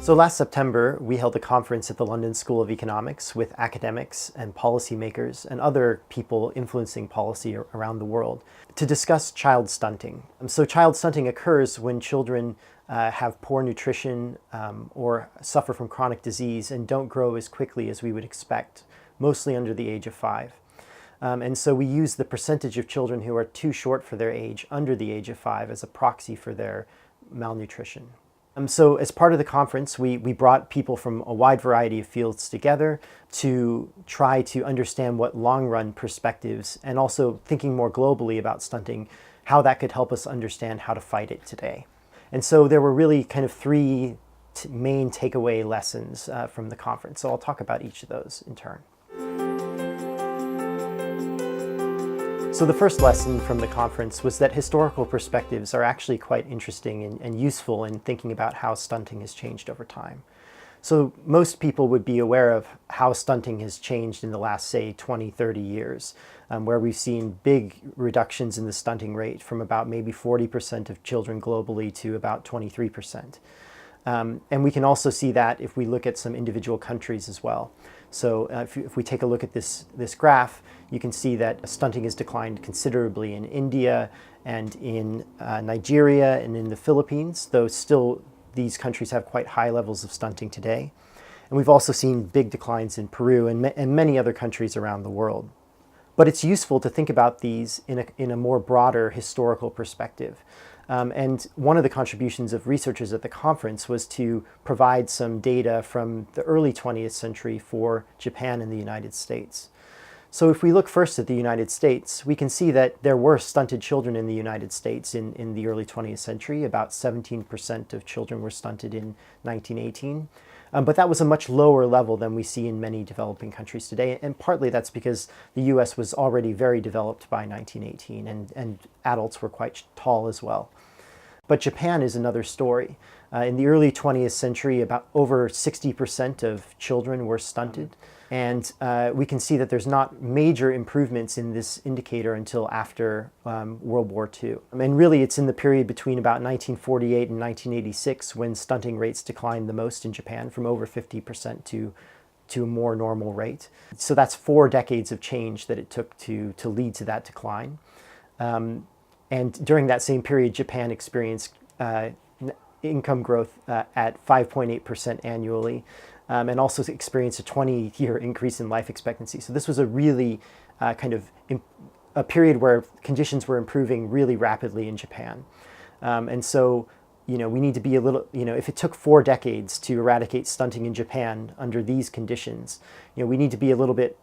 So last September, we held a conference at the London School of Economics with academics and policymakers and other people influencing policy around the world to discuss child stunting. So child stunting occurs when children have poor nutrition or suffer from chronic disease and don't grow as quickly as we would expect, mostly under the age of 5. And so we use the percentage of children who are too short for their age, under the age of 5, as a proxy for their malnutrition. So as part of the conference, we brought people from a wide variety of fields together to try to understand what long-run perspectives, and also thinking more globally about stunting, how that could help us understand how to fight it today. And so there were really kind of three main takeaway lessons from the conference. So I'll talk about each of those in turn. So the first lesson from the conference was that historical perspectives are actually quite interesting and useful in thinking about how stunting has changed over time. So most people would be aware of how stunting has changed in the last, say, 20, 30 years, where we've seen big reductions in the stunting rate from about maybe 40% of children globally to about 23%. And we can also see that if we look at some individual countries as well. So if we take a look at this graph, you can see that stunting has declined considerably in India and in Nigeria and in the Philippines, though still these countries have quite high levels of stunting today. And we've also seen big declines in Peru and many other countries around the world. But it's useful to think about these in a more broader historical perspective. And one of the contributions of researchers at the conference was to provide some data from the early 20th century for Japan and the United States. So if we look first at the United States, we can see that there were stunted children in the United States in the early 20th century. About 17% of children were stunted in 1918. But that was a much lower level than we see in many developing countries today. And partly that's because the US was already very developed by 1918 and adults were quite tall as well. But Japan is another story. In the early 20th century, about over 60% of children were stunted. And we can see that there's not major improvements in this indicator until after World War II. And really it's in the period between about 1948 and 1986 when stunting rates declined the most in Japan, from over 50% to a more normal rate. So that's 4 decades of change that it took to lead to that decline. And during that same period, Japan experienced income growth at 5.8% annually, and also experienced a 20-year increase in life expectancy. So this was a really a period where conditions were improving really rapidly in Japan. And so, we need to be a little, if it took 4 decades to eradicate stunting in Japan under these conditions, we need to be a little bit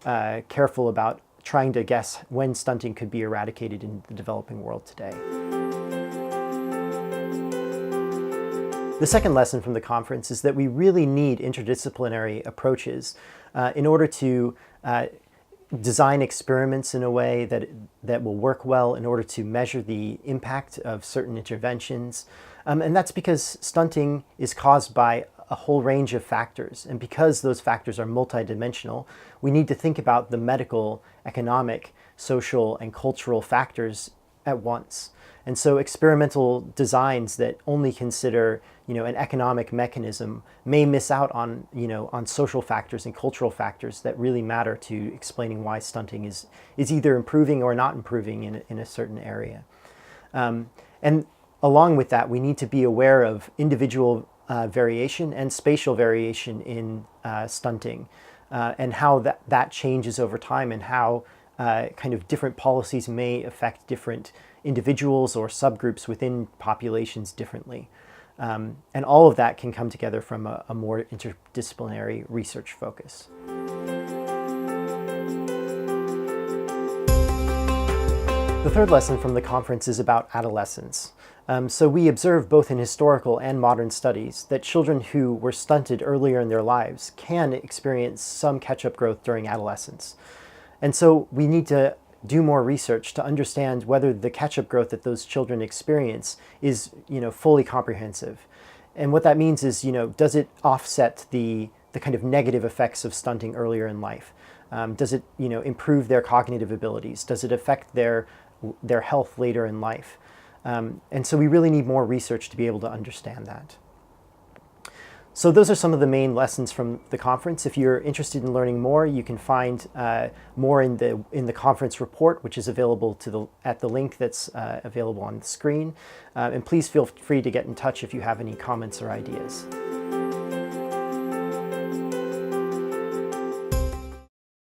careful about trying to guess when stunting could be eradicated in the developing world today. The second lesson from the conference is that we really need interdisciplinary approaches in order to design experiments in a way that will work well, in order to measure the impact of certain interventions. And that's because stunting is caused by a whole range of factors. And because those factors are multidimensional, we need to think about the medical, economic, social, and cultural factors at once. And so experimental designs that only consider, an economic mechanism may miss out on, on social factors and cultural factors that really matter to explaining why stunting is either improving or not improving in a certain area. And along with that, we need to be aware of individual variation and spatial variation in stunting, and how that changes over time, and how kind of different policies may affect different individuals or subgroups within populations differently. And all of that can come together from a more interdisciplinary research focus. The third lesson from the conference is about adolescence. So we observe both in historical and modern studies that children who were stunted earlier in their lives can experience some catch-up growth during adolescence. And so we need to do more research to understand whether the catch-up growth that those children experience is, fully comprehensive. And what that means is, does it offset the kind of negative effects of stunting earlier in life? Does it, improve their cognitive abilities? Does it affect their health later in life? And so we really need more research to be able to understand that. So those are some of the main lessons from the conference. If you're interested in learning more, you can find more in the conference report, which is available at the link that's available on the screen. And please feel free to get in touch if you have any comments or ideas.